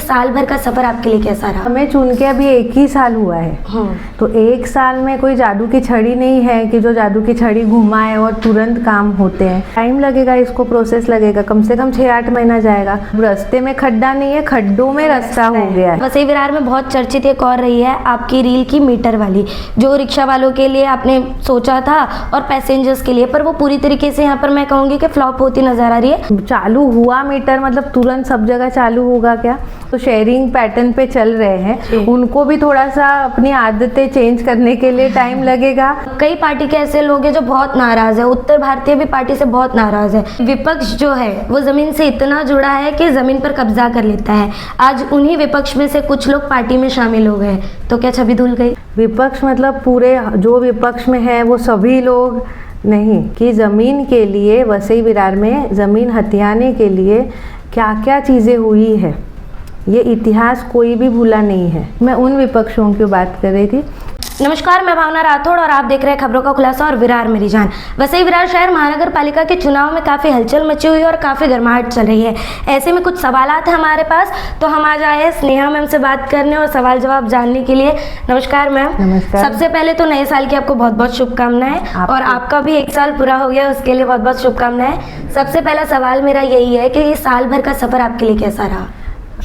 साल भर का सफर आपके लिए कैसा रहा? हमें चुन के अभी 1 ही साल हुआ है। तो 1 साल में कोई जादू की छड़ी नहीं है कि जो जादू की छड़ी घुमाए और तुरंत काम होते हैं। टाइम लगेगा, इसको प्रोसेस लगेगा, कम से कम 6-8 महीना जाएगा। रास्ते में खड्डा नहीं है, खड्डों में रास्ता हो गया है। वसई विरार में बहुत चर्चित एक और रही है आपकी रील की मीटर वाली, जो रिक्शा वालों के लिए आपने सोचा था और पैसेंजर्स के लिए, पर वो पूरी तरीके से यहाँ पर मैं कहूँगी कि फ्लॉप होती नजर आ रही है। चालू हुआ मीटर मतलब तुरंत सब जगह चालू होगा क्या? तो शेयरिंग पैटर्न पे चल रहे हैं, उनको भी थोड़ा सा अपनी आदतें चेंज करने के लिए टाइम लगेगा। कई पार्टी के ऐसे लोग हैं जो बहुत नाराज है, उत्तर भारतीय भी पार्टी से बहुत नाराज है। विपक्ष जो है वो जमीन से इतना जुड़ा है कि जमीन पर कब्जा कर लेता है। आज उन्हीं विपक्ष में से कुछ लोग पार्टी में शामिल हो गए, तो क्या छवि धुल गई? विपक्ष मतलब पूरे जो विपक्ष में है वो सभी लोग नहीं, कि ज़मीन के लिए वसई विरार में ज़मीन हथियाने के लिए क्या क्या चीज़ें हुई है, ये इतिहास कोई भी भूला नहीं है। मैं उन विपक्षों की बात कर रही थी। नमस्कार, मैं भावना राठौड़ और आप देख रहे हैं खबरों का खुलासा और विरार मेरी जान। वसई विरार शहर महानगर पालिका के चुनाव में काफ़ी हलचल मची हुई है और काफ़ी गर्माहट चल रही है। ऐसे में कुछ सवालात है हमारे पास, तो हम आज आए हैं स्नेहा मैम से बात करने और सवाल जवाब जानने के लिए। नमस्कार मैम। नमस्कार। सबसे पहले तो नए साल की आपको बहुत बहुत शुभकामनाएं, और आपका भी 1 साल पूरा हो गया, उसके लिए बहुत बहुत शुभकामनाएं। सबसे पहला सवाल मेरा यही है कि ये साल भर का सफ़र आपके लिए कैसा रहा?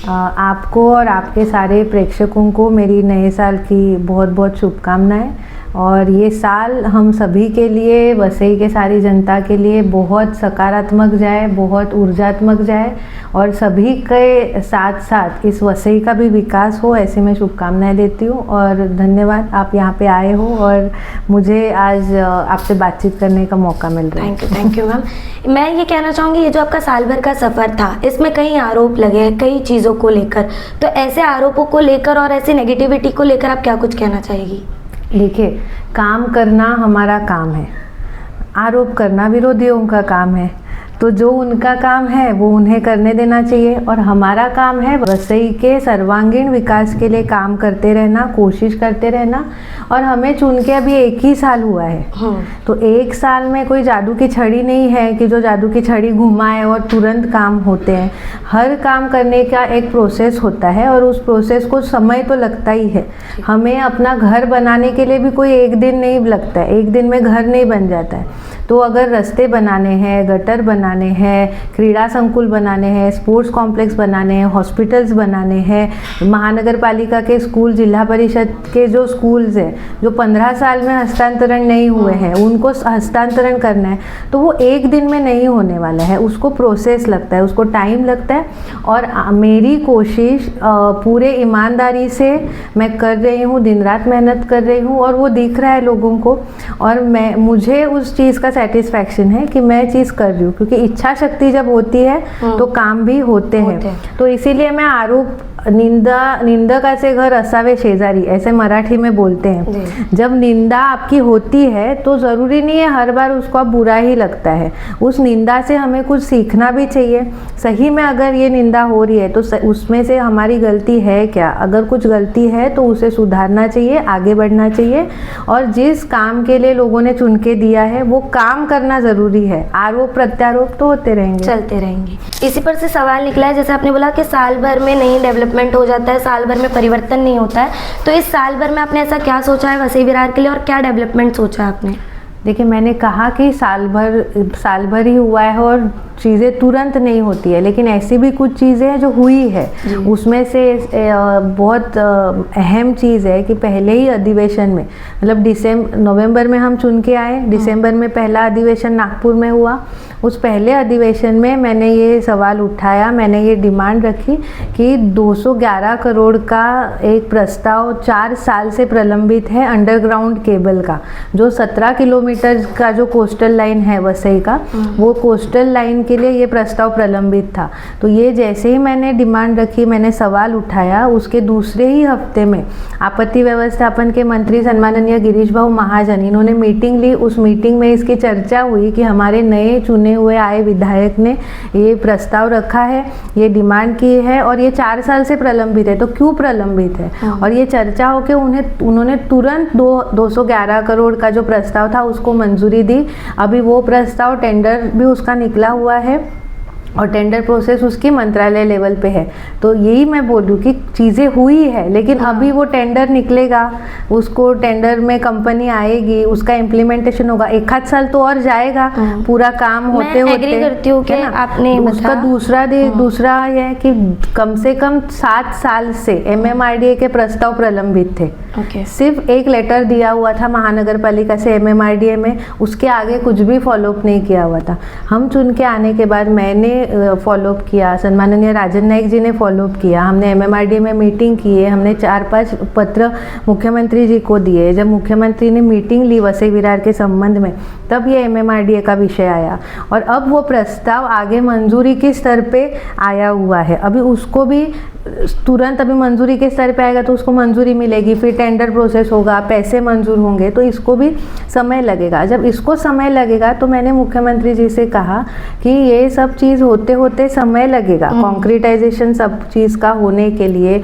आपको और आपके सारे प्रेक्षकों को मेरी नए साल की बहुत बहुत शुभकामनाएं। और ये साल हम सभी के लिए, वसई के सारी जनता के लिए बहुत सकारात्मक जाए, बहुत ऊर्जात्मक जाए, और सभी के साथ साथ इस वसई का भी विकास हो, ऐसे मैं शुभकामनाएं देती हूँ। और धन्यवाद, आप यहाँ पे आए हो और मुझे आज आपसे बातचीत करने का मौका मिल रहा है। Thank you ma'am. मैं ये कहना चाहूँगी, ये जो आपका साल भर का सफ़र था, इसमें कई आरोप लगे हैं कई चीज़ों को लेकर, तो ऐसे आरोपों को लेकर और ऐसी नेगेटिविटी को लेकर आप क्या कुछ कहना चाहेगी? देखिए, काम करना हमारा काम है, आरोप करना विरोधियों का काम है। तो जो उनका काम है वो उन्हें करने देना चाहिए, और हमारा काम है वसई के सर्वांगीण विकास के लिए काम करते रहना, कोशिश करते रहना। और हमें चुन के अभी 1 ही साल हुआ है। तो 1 साल में कोई जादू की छड़ी नहीं है कि जो जादू की छड़ी घुमाए और तुरंत काम होते हैं। हर काम करने का एक प्रोसेस होता है, और उस प्रोसेस को समय तो लगता ही है। हमें अपना घर बनाने के लिए भी कोई 1 दिन नहीं लगता है, 1 दिन में घर नहीं बन जाता है। तो अगर रास्ते बनाने हैं, गटर बनाने हैं, क्रीड़ा संकुल बनाने हैं, स्पोर्ट्स कॉम्प्लेक्स बनाने हैं, हॉस्पिटल्स बनाने हैं, महानगर पालिका के स्कूल, जिला परिषद के जो स्कूल्स हैं जो 15 साल में हस्तांतरण नहीं हुए हैं, उनको हस्तांतरण करना है, तो वो 1 दिन में नहीं होने वाला है। उसको प्रोसेस लगता है, उसको टाइम लगता है। और मेरी कोशिश पूरे ईमानदारी से मैं कर रही हूँ, दिन रात मेहनत कर रही हूँ, और वो दिख रहा है लोगों को। और मुझे उस चीज़ का सेटिस्फैक्शन है कि मैं चीज़ कर रही हूँ, क्योंकि इच्छा शक्ति जब होती है तो काम भी होते हैं। तो इसीलिए मैं आरोप, निंदकाचे घर असावे शेजारी, ऐसे मराठी में बोलते हैं। जब निंदा आपकी होती है तो ज़रूरी नहीं है हर बार उसको आप बुरा ही लगता है। उस निंदा से हमें कुछ सीखना भी चाहिए। सही में अगर ये निंदा हो रही है तो उसमें से हमारी गलती है क्या? अगर कुछ गलती है तो उसे सुधारना चाहिए, आगे बढ़ना चाहिए। और जिस काम के लिए लोगों ने चुन के दिया है वो काम करना ज़रूरी है। आरोप प्रत्यारोप तो होते रहेंगे, चलते रहेंगे। इसी पर से सवाल निकला है, जैसे आपने बोला कि साल भर में नहीं डेवलपमेंट हो जाता है, साल भर में परिवर्तन नहीं होता है, तो इस साल भर में आपने ऐसा क्या सोचा है वसई विरार के लिए, और क्या डेवलपमेंट सोचा है आपने? देखिए, मैंने कहा कि साल भर ही हुआ है और चीज़ें तुरंत नहीं होती है, लेकिन ऐसी भी कुछ चीज़ें हैं जो हुई है। उसमें से बहुत अहम चीज़ है कि पहले ही अधिवेशन में, मतलब नवंबर में हम चुन के आए, दिसंबर में पहला अधिवेशन नागपुर में हुआ। उस पहले अधिवेशन में मैंने ये सवाल उठाया, मैंने ये डिमांड रखी कि 211 करोड़ का एक प्रस्ताव 4 साल से प्रलंबित है अंडरग्राउंड केबल का, जो 17 किलोमीटर का जो कोस्टल लाइन है वसई का, वो कोस्टल लाइन के लिए ये प्रस्ताव प्रलंबित था। तो ये जैसे ही मैंने डिमांड रखी, मैंने सवाल उठाया, उसके दूसरे ही हफ्ते में आपत्ति व्यवस्थापन के मंत्री सम्माननीय गिरीश भाऊ महाजन, इन्होंने मीटिंग ली। उस मीटिंग में इसकी चर्चा हुई कि हमारे नए चुने हुए आए विधायक ने ये प्रस्ताव रखा है, ये डिमांड की है, और ये 4 साल से प्रलंबित है, तो क्यों प्रलंबित है? और ये चर्चा होकर उन्होंने तुरंत 211 करोड़ का जो प्रस्ताव था उसको मंजूरी दी। अभी वो प्रस्ताव टेंडर भी उसका निकला हुआ है, और टेंडर प्रोसेस उसकी मंत्रालय लेवल पे है। तो यही मैं बोल रही हूँ कि चीज़ें हुई है, लेकिन अभी वो टेंडर निकलेगा, उसको टेंडर में कंपनी आएगी, उसका इम्प्लीमेंटेशन होगा, 1 आध साल तो और जाएगा पूरा काम होते होते। एग्री करती हूँ कि आपने उसका दूसरा यह है कि कम से कम 7 साल से MMRDA के प्रस्ताव प्रलंबित थे। सिर्फ एक लेटर दिया हुआ था महानगर पालिका से MMRDA में, उसके आगे कुछ भी फॉलोअप नहीं किया हुआ था। हम चुन के आने के बाद मैंने फॉलोअप किया, सम्माननीय राजन नाईक जी ने फॉलोअप किया, हमने MMRDA में मीटिंग की है, हमने 4-5 पत्र मुख्यमंत्री जी को दिए। जब मुख्यमंत्री ने मीटिंग ली वसई विरार के संबंध में, तब ये MMRDA का विषय आया और अब वो प्रस्ताव आगे मंजूरी के स्तर पे आया हुआ है। अभी उसको भी तुरंत अभी मंजूरी के स्तर पे आएगा तो उसको मंजूरी मिलेगी, फिर टेंडर प्रोसेस होगा, पैसे मंजूर होंगे, तो इसको भी समय लगेगा। जब इसको समय लगेगा तो मैंने मुख्यमंत्री जी से कहा कि ये सब चीज़ होते होते समय लगेगा, कॉन्क्रीटाइजेशन सब चीज़ का होने के लिए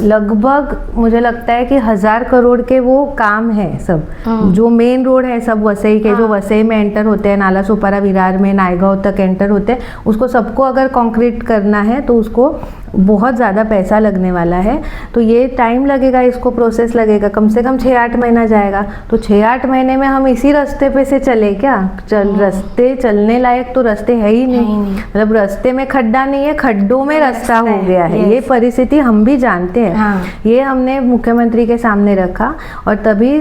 लगभग मुझे लगता है कि 1000 करोड़ के वो काम है सब, जो मेन रोड है सब वसई के, जो वसई में एंटर होते हैं, नाला सोपारा विरार में नायगांव तक एंटर होते हैं, उसको सबको अगर कॉन्क्रीट करना है तो उसको बहुत ज़्यादा पैसा लगने वाला है। तो ये टाइम लगेगा, इसको प्रोसेस लगेगा, कम से कम 6-8 महीना जाएगा। तो 6-8 महीने में हम इसी रास्ते पे से चले क्या? रास्ते चलने लायक तो रास्ते है ही नहीं, मतलब रास्ते में खड्डा नहीं है, खड्डों में रास्ता हो गया है। ये परिस्थिति हम भी जानते हैं। ये हमने मुख्यमंत्री के सामने रखा और तभी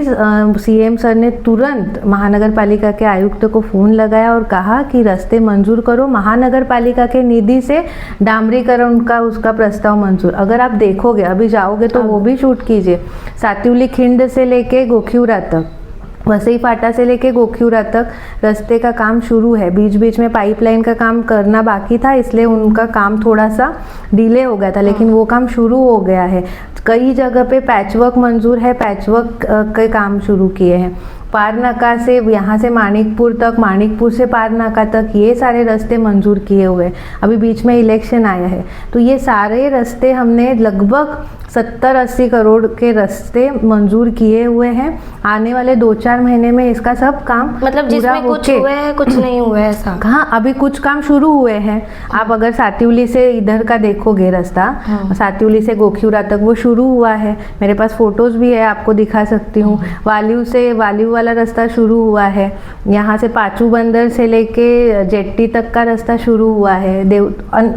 CM सर ने तुरंत महानगर पालिका के आयुक्त को फ़ोन लगाया और कहा कि रास्ते मंजूर करो, महानगर पालिका के निधि से डामरीकरण का उसका प्रस्ताव मंजूर। अगर आप देखोगे, अभी जाओगे तो वो भी शूट कीजिए, सातिवली खिंड से लेके गोखिउरा तक, वसई फाटा से लेके गोखिउरा तक रास्ते का काम शुरू है। बीच बीच में पाइपलाइन का काम करना बाकी था, इसलिए उनका काम थोड़ा सा डिले हो गया था, लेकिन वो काम शुरू हो गया है। कई जगह पे पैचवर्क मंजूर है, पैचवर्क के काम शुरू किए हैं। पारनाका से यहाँ से मानिकपुर तक, मानिकपुर से पारनाका तक, ये सारे रास्ते मंजूर किए हुए। अभी बीच में इलेक्शन आया है तो ये सारे रास्ते हमने लगभग 70-80 करोड़ के रास्ते मंजूर किए हुए हैं। आने वाले 2-4 महीने में इसका सब काम मतलब जिसमें कुछ हुए हैं कुछ नहीं हुए है ऐसा? हाँ, अभी कुछ काम शुरू हुए हैं। आप अगर सातिवली से इधर का देखोगे रास्ता, सातिवली से गोखिउरा तक वो शुरू हुआ है, मेरे पास फोटोज भी है, आपको दिखा सकती हूँ। वालियू वाला रास्ता शुरू हुआ है, यहाँ से पाचू बंदर से लेके जेट्टी तक का रास्ता शुरू हुआ है।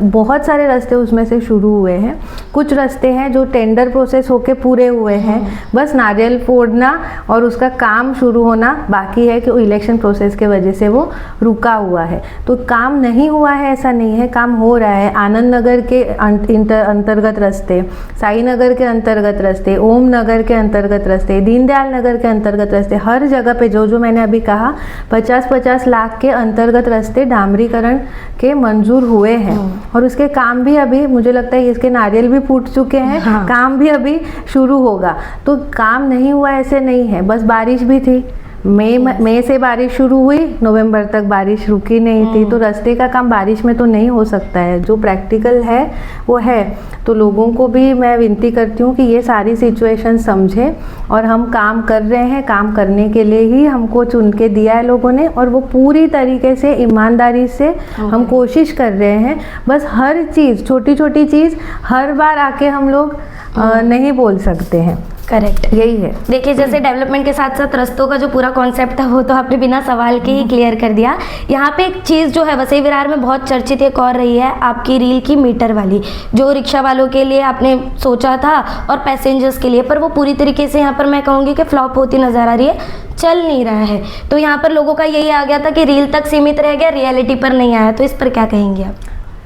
बहुत सारे रास्ते उसमें से शुरू हुए हैं। कुछ रास्ते हैं जो टेंडर प्रोसेस होके पूरे हुए हैं, बस नारियल फोड़ना और उसका काम शुरू होना बाकी है कि इलेक्शन प्रोसेस के वजह से वो रुका हुआ है। तो काम नहीं हुआ है ऐसा नहीं है, काम हो रहा है। आनंद नगर के अंतर्गत रास्ते, साई नगर के अंतर्गत रास्ते, ओम नगर के अंतर्गत रास्ते, दीनदयाल नगर के अंतर्गत रास्ते, हर जगह पे जो मैंने अभी कहा 50-50 लाख के अंतर्गत रास्ते डामरीकरण के मंजूर हुए हैं। और उसके काम भी अभी मुझे लगता है इसके नारियल भी फूट चुके हैं, काम भी अभी शुरू होगा। तो काम नहीं हुआ ऐसे नहीं है, बस बारिश भी थी, मई से बारिश शुरू हुई, नवंबर तक बारिश रुकी नहीं थी। तो रास्ते का काम बारिश में तो नहीं हो सकता है, जो प्रैक्टिकल है वो है। तो लोगों को भी मैं विनती करती हूँ कि ये सारी सिचुएशन समझे और हम काम कर रहे हैं, काम करने के लिए ही हमको चुन के दिया है लोगों ने, और वो पूरी तरीके से ईमानदारी से हम कोशिश कर रहे हैं। बस हर चीज़, छोटी छोटी चीज़ हर बार आके हम लोग नहीं बोल सकते हैं। करेक्ट, यही है। देखिए, जैसे डेवलपमेंट के साथ साथ रास्तों का जो पूरा कॉन्सेप्ट था वो तो आपने बिना सवाल के ही क्लियर कर दिया। यहाँ पे एक चीज़ जो है वसई विरार में बहुत चर्चित एक और रही है, आपकी रील की मीटर वाली, जो रिक्शा वालों के लिए आपने सोचा था और पैसेंजर्स के लिए, पर वो पूरी तरीके से यहाँ पर मैं कहूँगी कि फ्लॉप होती नज़र आ रही है, चल नहीं रहा है। तो यहाँ पर लोगों का यही आ गया था कि रील तक सीमित रह गया, रियलिटी पर नहीं आया। तो इस पर क्या कहेंगे आप?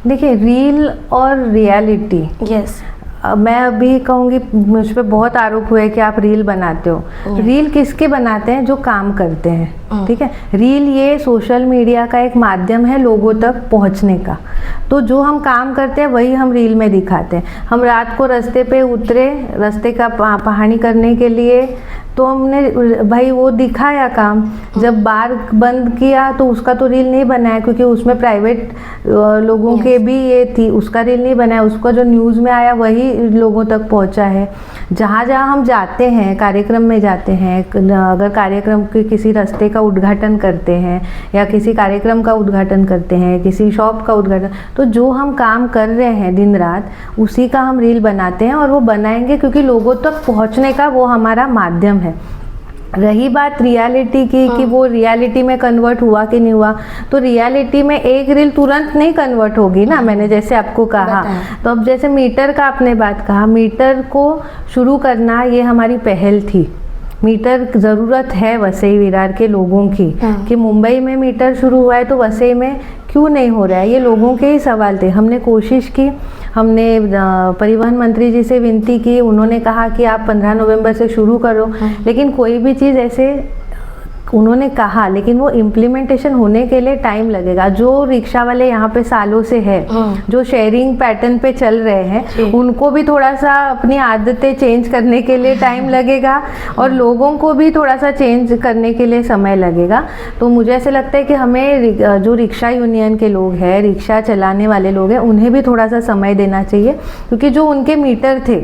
देखिए, रील और रियलिटी, यस, मैं अभी कहूँगी मुझ पर बहुत आरोप हुए कि आप रील बनाते हो। रील किसके बनाते हैं? जो काम करते हैं, ठीक है। रील ये सोशल मीडिया का एक माध्यम है लोगों तक पहुँचने का। तो जो हम काम करते हैं वही हम रील में दिखाते हैं। हम रात को रास्ते पे उतरे, रास्ते का पहाड़ी करने के लिए, तो हमने भाई वो दिखाया काम। जब बार बंद किया तो उसका तो रील नहीं बनाया, क्योंकि उसमें प्राइवेट लोगों के भी ये थी, उसका रील नहीं बनाया। उसका जो न्यूज़ में आया वही लोगों तक पहुंचा है। जहाँ जहाँ हम जाते हैं, कार्यक्रम में जाते हैं, अगर कार्यक्रम के किसी रास्ते का उद्घाटन करते हैं या किसी कार्यक्रम का उद्घाटन करते हैं, किसी शॉप का उद्घाटन, तो जो हम काम कर रहे हैं दिन रात उसी का हम रील बनाते हैं और वो बनाएंगे क्योंकि लोगों तक पहुंचने का वो हमारा माध्यम है। रही बात रियलिटी की कि वो रियलिटी में कन्वर्ट हुआ कि नहीं हुआ, तो रियलिटी में एक रील तुरंत नहीं कन्वर्ट होगी ना। मैंने जैसे आपको कहा, तो अब जैसे मीटर का आपने बात कहा, मीटर को शुरू करना ये हमारी पहल थी। मीटर ज़रूरत है वसई विरार के लोगों की कि मुंबई में मीटर शुरू हुआ है तो वसई में क्यों नहीं हो रहा है, ये लोगों के ही सवाल थे। हमने कोशिश की, हमने परिवहन मंत्री जी से विनती की, उन्होंने कहा कि आप 15 नवंबर से शुरू करो, लेकिन कोई भी चीज़ ऐसे उन्होंने कहा, लेकिन वो इम्प्लीमेंटेशन होने के लिए टाइम लगेगा। जो रिक्शा वाले यहाँ पे सालों से है, जो शेयरिंग पैटर्न पे चल रहे हैं, उनको भी थोड़ा सा अपनी आदतें चेंज करने के लिए टाइम लगेगा और लोगों को भी थोड़ा सा चेंज करने के लिए समय लगेगा। तो मुझे ऐसे लगता है कि हमें जो रिक्शा यूनियन के लोग हैं, रिक्शा चलाने वाले लोग हैं, उन्हें भी थोड़ा सा समय देना चाहिए, क्योंकि जो उनके मीटर थे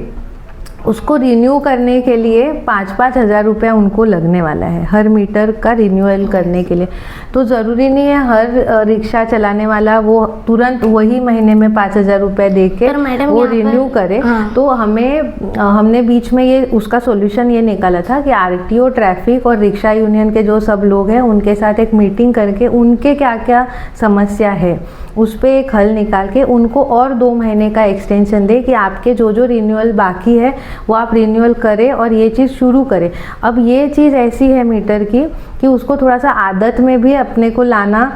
उसको रिन्यू करने के लिए 5-5 हज़ार रुपया उनको लगने वाला है हर मीटर का रिन्यूअल करने के लिए। तो ज़रूरी नहीं है हर रिक्शा चलाने वाला वो तुरंत वही महीने में 5,000 रुपये दे के वो रिन्यू करे। तो हमने बीच में ये उसका सॉल्यूशन ये निकाला था कि आरटीओ, ट्रैफिक और रिक्शा यूनियन के जो सब लोग हैं उनके साथ एक मीटिंग करके उनके क्या क्या समस्या है उस पर एक हल निकाल के उनको और 2 महीने का एक्सटेंशन दे कि आपके जो जो रिन्यूअल बाकी है वो आप रिन्यूअल करें और ये चीज़ शुरू करें। अब ये चीज़ ऐसी है मीटर की कि उसको थोड़ा सा आदत में भी अपने को लाना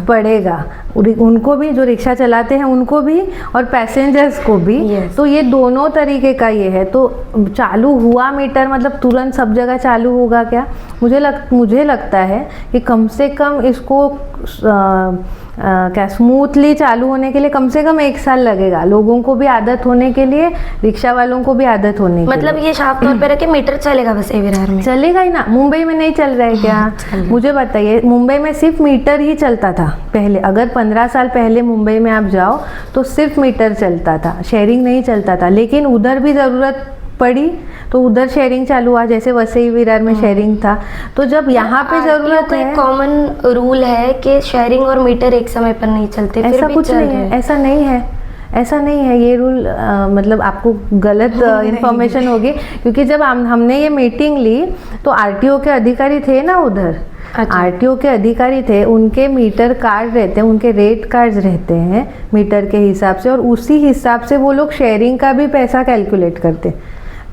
पड़ेगा। उनको भी, जो रिक्शा चलाते हैं उनको भी और पैसेंजर्स को भी। तो ये दोनों तरीके का ये है। तो चालू हुआ मीटर मतलब तुरंत सब जगह चालू होगा क्या? मुझे लगता है कि कम से कम इसको क्या स्मूथली चालू होने के लिए कम से कम 1 साल लगेगा। लोगों को भी आदत होने के लिए, रिक्शा वालों को भी आदत होने के मतलब ये साफ तौर पे रखे मीटर चलेगा वसई विरार में? चलेगा ही ना। मुंबई में नहीं चल रहा है क्या? मुझे बताइए, मुंबई में सिर्फ मीटर ही चलता था पहले। अगर 15 साल पहले मुंबई में आप जाओ तो सिर्फ मीटर चलता था, शेयरिंग नहीं चलता था। लेकिन उधर भी ज़रूरत पड़ी तो उधर शेयरिंग चालू हुआ, जैसे वसई विरार में शेयरिंग था। तो जब यहाँ पे ज़रूरत है, कॉमन रूल है कि शेयरिंग और मीटर एक समय पर नहीं चलते। ऐसा कुछ नहीं है, ऐसा नहीं है, ऐसा नहीं है। ये रूल मतलब आपको गलत इन्फॉर्मेशन होगी, क्योंकि जब हमने ये मीटिंग ली तो आरटीओ के अधिकारी थे ना उधर। आरटीओ के अधिकारी थे, उनके मीटर कार्ड रहते हैं, उनके रेट कार्ड्स रहते हैं मीटर के हिसाब से, और उसी हिसाब से वो लोग शेयरिंग का भी पैसा कैलकुलेट करते।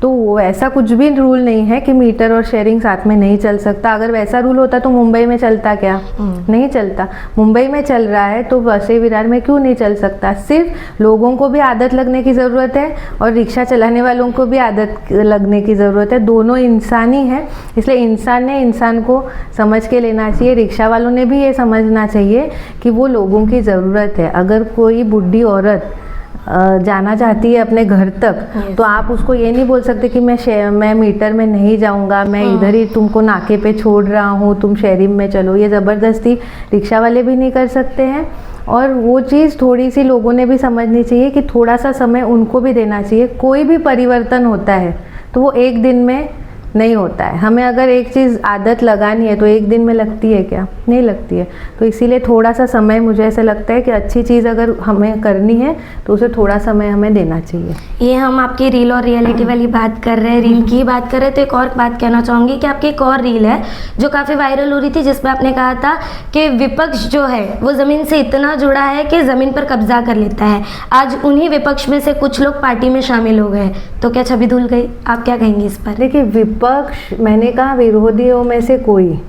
तो वो ऐसा कुछ भी रूल नहीं है कि मीटर और शेयरिंग साथ में नहीं चल सकता। अगर वैसा रूल होता तो मुंबई में चलता क्या? नहीं चलता। मुंबई में चल रहा है तो वसई विरार में क्यों नहीं चल सकता? सिर्फ लोगों को भी आदत लगने की ज़रूरत है और रिक्शा चलाने वालों को भी आदत लगने की ज़रूरत है। दोनों इंसान ही है, इसलिए इंसान ने इंसान को समझ के लेना चाहिए। रिक्शा वालों ने भी ये समझना चाहिए कि वो लोगों की ज़रूरत है। अगर कोई बुढ़ी औरत जाना चाहती है अपने घर तक, तो आप उसको ये नहीं बोल सकते कि मैं मीटर में नहीं जाऊंगा, मैं इधर ही तुमको नाके पे छोड़ रहा हूँ, तुम शेयरिंग में चलो। ये ज़बरदस्ती रिक्शा वाले भी नहीं कर सकते हैं। और वो चीज़ थोड़ी सी लोगों ने भी समझनी चाहिए कि थोड़ा सा समय उनको भी देना चाहिए। कोई भी परिवर्तन होता है तो वो एक दिन में नहीं होता है। हमें अगर एक चीज़ आदत लगानी है तो एक दिन में लगती है क्या? नहीं लगती है। तो इसीलिए थोड़ा सा समय, मुझे ऐसा लगता है कि अच्छी चीज़ अगर हमें करनी है तो उसे थोड़ा समय हमें देना चाहिए। ये हम आपकी रील और रियलिटी वाली बात कर रहे हैं, रील की बात कर रहे हैं, तो एक और बात कहना चाहूँगी कि आपकी एक और रील है जो काफ़ी वायरल हो रही थी, जिसमें आपने कहा था कि विपक्ष जो है वो ज़मीन से इतना जुड़ा है कि ज़मीन पर कब्जा कर लेता है। आज उन्हीं विपक्ष में से कुछ लोग पार्टी में शामिल हो गए, तो क्या छवि धुल गई? आप क्या कहेंगे इस पर? देखिए, विपक्ष, मैंने कहा विरोधियों में से कोई।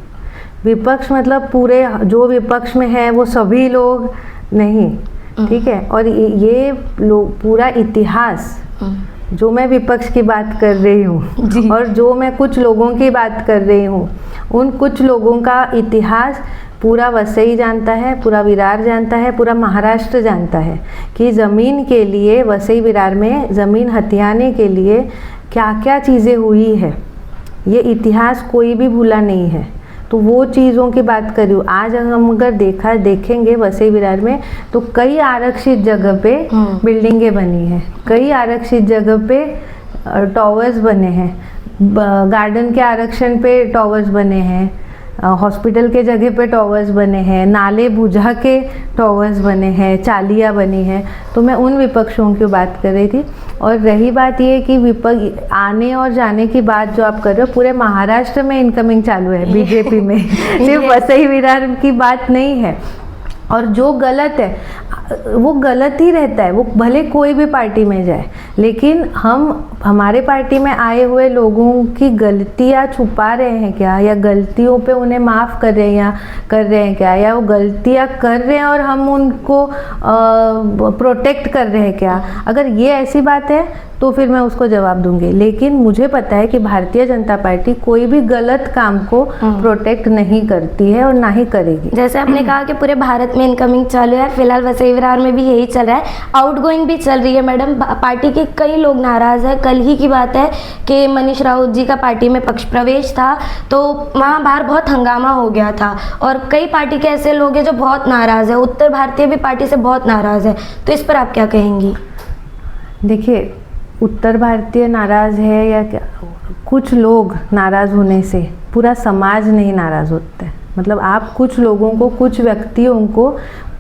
विपक्ष मतलब पूरे जो विपक्ष में है वो सभी लोग नहीं, ठीक है। और ये लोग पूरा इतिहास, जो मैं विपक्ष की बात कर रही हूँ और जो मैं कुछ लोगों की बात कर रही हूँ, उन कुछ लोगों का इतिहास पूरा वसई जानता है, पूरा विरार जानता है, पूरा महाराष्ट्र जानता है कि ज़मीन के लिए, वसई विरार में ज़मीन हथियाने के लिए क्या क्या चीज़ें हुई है। ये इतिहास कोई भी भूला नहीं है। तो वो चीज़ों की बात कर रही हूँ। आज हम अगर देखेंगे वसई विरार में तो कई आरक्षित जगह पे बिल्डिंगें बनी हैं, कई आरक्षित जगह पे टावर्स बने हैं, गार्डन के आरक्षण पे टावर्स बने हैं, हॉस्पिटल के जगह पे टावर्स बने हैं, नाले बुझा के टावर्स बने हैं, चालियाँ बनी हैं। तो मैं उन विपक्षों की बात कर रही थी। और रही बात ये कि विपक्ष आने और जाने की बात जो आप कर रहे हो, पूरे महाराष्ट्र में इनकमिंग चालू है बीजेपी में, सिर्फ वसई विरार की बात नहीं है। और जो गलत है वो गलत ही रहता है, वो भले कोई भी पार्टी में जाए, लेकिन हमारे पार्टी में आए हुए लोगों की गलतियां छुपा रहे हैं क्या, या गलतियों पे उन्हें माफ़ कर रहे हैं क्या, या वो गलतियां कर रहे हैं और हम उनको प्रोटेक्ट कर रहे हैं क्या। अगर ये ऐसी बात है तो फिर मैं उसको जवाब दूंगी, लेकिन मुझे पता है कि भारतीय जनता पार्टी कोई भी गलत काम को प्रोटेक्ट नहीं करती है और ना ही करेगी। जैसे आपने कहा कि पूरे भारत में इनकमिंग चालू है, फिलहाल वसई विरार में भी यही चल रहा है, आउटगोइंग भी चल रही है। मैडम, पार्टी के कई लोग नाराज़ हैं। कल ही की बात है कि मनीष राउत जी का पार्टी में पक्ष प्रवेश था, तो वहाँ बाहर बहुत हंगामा हो गया था और कई पार्टी के ऐसे लोग हैं जो बहुत नाराज़ है। उत्तर भारतीय भी पार्टी से बहुत नाराज़ है, तो इस पर आप क्या कहेंगी? देखिए, उत्तर भारतीय नाराज़ है या क्या, कुछ लोग नाराज़ होने से पूरा समाज नहीं नाराज़ होता है। मतलब आप कुछ लोगों को, कुछ व्यक्तियों को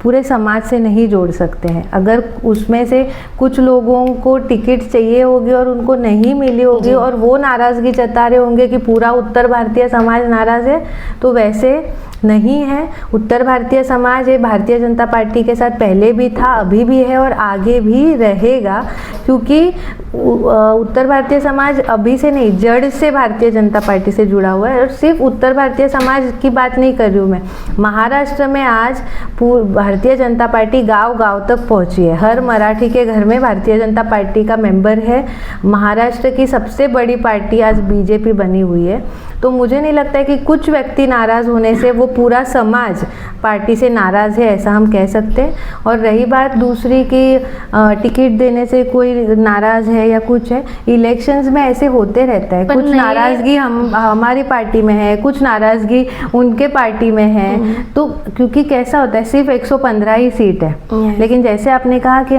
पूरे समाज से नहीं जोड़ सकते हैं। अगर उसमें से कुछ लोगों को टिकट चाहिए होगी और उनको नहीं मिली होगी और वो नाराज़गी जता रहे होंगे कि पूरा उत्तर भारतीय समाज नाराज़ है, तो वैसे नहीं है। उत्तर भारतीय समाज ये भारतीय जनता पार्टी के साथ पहले भी था, अभी भी है और आगे भी रहेगा, क्योंकि उत्तर भारतीय समाज अभी से नहीं, जड़ से भारतीय जनता पार्टी से जुड़ा हुआ है। और सिर्फ उत्तर भारतीय समाज की बात नहीं कर रही हूँ मैं, महाराष्ट्र में आज भारतीय जनता पार्टी गांव-गांव तक पहुँची है। हर मराठी के घर में भारतीय जनता पार्टी का मेंबर है। महाराष्ट्र की सबसे बड़ी पार्टी आज बीजेपी बनी हुई है। तो मुझे नहीं लगता है कि कुछ व्यक्ति नाराज़ होने से वो पूरा समाज पार्टी से नाराज़ है, ऐसा हम कह सकते हैं। और रही बात दूसरी कि टिकट देने से कोई नाराज़ है या कुछ है, इलेक्शंस में ऐसे होते रहता है। कुछ नाराज़गी हमारी पार्टी में है, कुछ नाराज़गी उनके पार्टी में है। तो क्योंकि कैसा होता है, सिर्फ 115 ही सीट है, लेकिन जैसे आपने कहा कि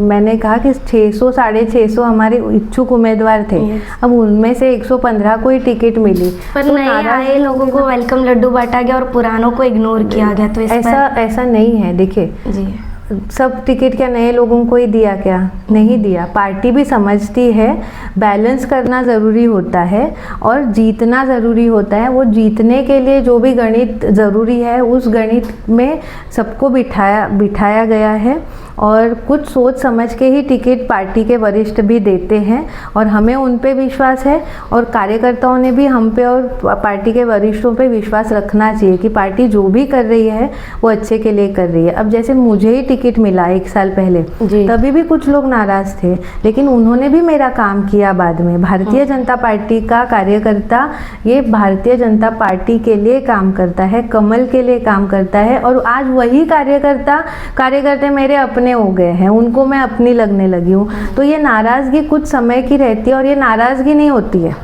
मैंने कहा कि 600 650 हमारे इच्छुक उम्मीदवार थे, अब उनमें से 115 को ही टिकट मिली, पर तो नए आए लोगों को वेलकम लड्डू बांटा गया और पुरानों को इग्नोर किया गया। तो ऐसा नहीं है। देखिए जी, सब टिकट क्या नए लोगों को ही दिया क्या? नहीं दिया। पार्टी भी समझती है बैलेंस करना ज़रूरी होता है और जीतना ज़रूरी होता है। वो जीतने के लिए जो भी गणित ज़रूरी है, उस गणित में सबको बिठाया गया है और कुछ सोच समझ के ही टिकट पार्टी के वरिष्ठ भी देते हैं और हमें उन पे विश्वास है और कार्यकर्ताओं ने भी हम पे और पार्टी के वरिष्ठों पे विश्वास रखना चाहिए कि पार्टी जो भी कर रही है वो अच्छे के लिए कर रही है। अब जैसे मुझे ही टिकट मिला 1 साल पहले, तभी भी कुछ लोग नाराज़ थे, लेकिन उन्होंने भी मेरा काम किया बाद में। भारतीय जनता पार्टी का कार्यकर्ता ये भारतीय जनता पार्टी के लिए काम करता है, कमल के लिए काम करता है और आज वही कार्यकर्ता मेरे अपने हो गए हैं, उनको मैं अपनी लगने लगी हूँ। तो ये नाराज़गी कुछ समय की रहती है और ये नाराज़गी नहीं होती है,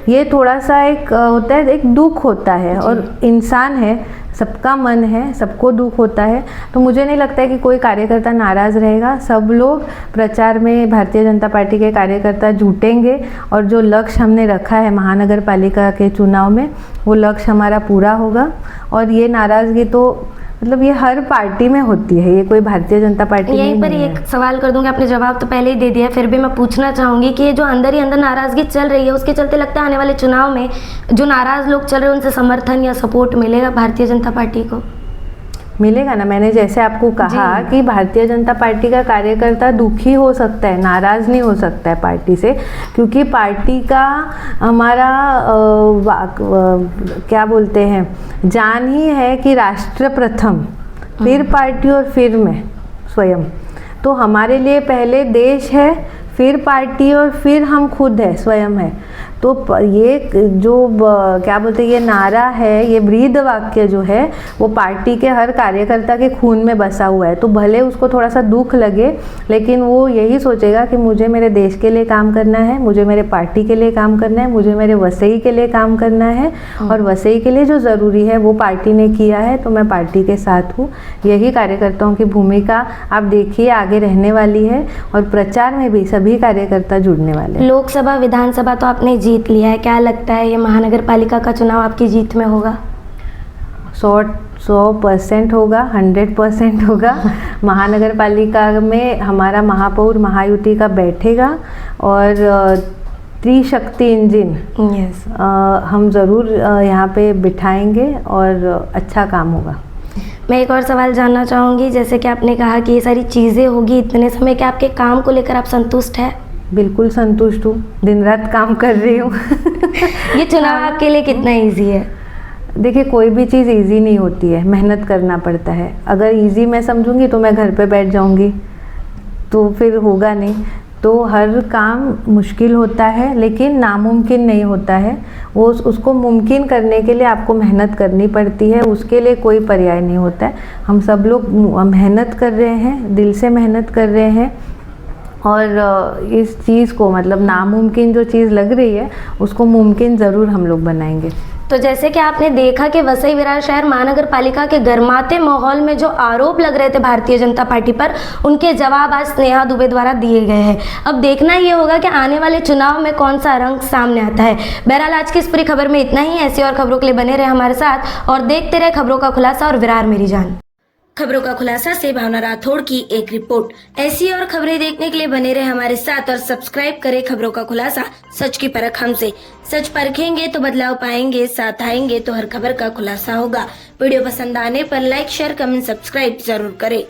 ये थोड़ा सा एक होता है, एक दुख होता है और इंसान है, सबका मन है, सबको दुख होता है। तो मुझे नहीं लगता है कि कोई कार्यकर्ता नाराज़ रहेगा। सब लोग प्रचार में भारतीय जनता पार्टी के कार्यकर्ता जुटेंगे और जो लक्ष्य हमने रखा है महानगर पालिका के चुनाव में, वो लक्ष्य हमारा पूरा होगा। और ये नाराज़गी तो मतलब ये हर पार्टी में होती है, ये कोई भारतीय जनता पार्टी यहीं पर एक सवाल कर दूंगी, आपने जवाब तो पहले ही दे दिया, फिर भी मैं पूछना चाहूँगी कि ये जो अंदर ही अंदर नाराज़गी चल रही है, उसके चलते लगता है आने वाले चुनाव में जो नाराज़ लोग चल रहे हैं उनसे समर्थन या सपोर्ट मिलेगा भारतीय जनता पार्टी को? मिलेगा ना। मैंने जैसे आपको कहा कि भारतीय जनता पार्टी का कार्यकर्ता दुखी हो सकता है, नाराज़ नहीं हो सकता है पार्टी से, क्योंकि पार्टी का हमारा क्या बोलते हैं, जान ही है कि राष्ट्र प्रथम, फिर पार्टी और फिर मैं स्वयं। तो हमारे लिए पहले देश है, फिर पार्टी और फिर हम खुद है, स्वयं है। तो ये जो क्या बोलते हैं, ये नारा है, ये ब्रीद वाक्य जो है वो पार्टी के हर कार्यकर्ता के खून में बसा हुआ है। तो भले उसको थोड़ा सा दुख लगे, लेकिन वो यही सोचेगा कि मुझे मेरे देश के लिए काम करना है, मुझे मेरे पार्टी के लिए काम करना है, मुझे मेरे वसई के लिए काम करना है, और वसई के लिए जो ज़रूरी है वो पार्टी ने किया है, तो मैं पार्टी के साथ हूँ। यही कार्यकर्ताओं की भूमिका आप देखिए आगे रहने वाली है, और प्रचार में भी सभी कार्यकर्ता जुड़ने वाले हैं। लोकसभा विधानसभा तो आपने जीत लिया है, क्या लगता है ये महानगर पालिका का चुनाव आपकी जीत में होगा? 100% होगा, 100% होगा। महानगर पालिका में हमारा महापौर महायुति का बैठेगा, और त्रिशक्ति इंजन यस, हम ज़रूर यहाँ पे बिठाएंगे, और अच्छा काम होगा। मैं एक और सवाल जानना चाहूँगी, जैसे कि आपने कहा कि ये सारी चीज़ें होगी इतने समय के, आपके काम को लेकर आप संतुष्ट हैं? बिल्कुल संतुष्ट हूँ, दिन रात काम कर रही हूँ। ये चुनाव आपके लिए कितना इजी है? देखिए, कोई भी चीज़ इजी नहीं होती है, मेहनत करना पड़ता है। अगर इजी मैं समझूंगी तो मैं घर पे बैठ जाऊंगी, तो फिर होगा नहीं। तो हर काम मुश्किल होता है, लेकिन नामुमकिन नहीं होता है। वो उसको मुमकिन करने के लिए आपको मेहनत करनी पड़ती है, उसके लिए कोई पर्याय नहीं होता है। हम सब लोग मेहनत कर रहे हैं, दिल से मेहनत कर रहे हैं, और इस चीज़ को, मतलब नामुमकिन जो चीज़ लग रही है उसको मुमकिन ज़रूर हम लोग बनाएंगे। तो जैसे कि आपने देखा कि वसई विरार शहर महानगर पालिका के गर्माते माहौल में जो आरोप लग रहे थे भारतीय जनता पार्टी पर, उनके जवाब आज स्नेहा दुबे द्वारा दिए गए हैं। अब देखना ये होगा कि आने वाले चुनाव में कौन सा रंग सामने आता है। बहरहाल आज की इस पूरी खबर में इतना ही। ऐसी और खबरों के लिए बने रहे हमारे साथ और देखते रहे खबरों का खुलासा और विरार मेरी जान। खबरों का खुलासा से भावना राठौड़ की एक रिपोर्ट। ऐसी और खबरें देखने के लिए बने रहे हमारे साथ और सब्सक्राइब करें खबरों का खुलासा, सच की परख हमसे। सच परखेंगे तो बदलाव पाएंगे, साथ आएंगे तो हर खबर का खुलासा होगा। वीडियो पसंद आने पर लाइक, शेयर, कमेंट, सब्सक्राइब जरूर करें।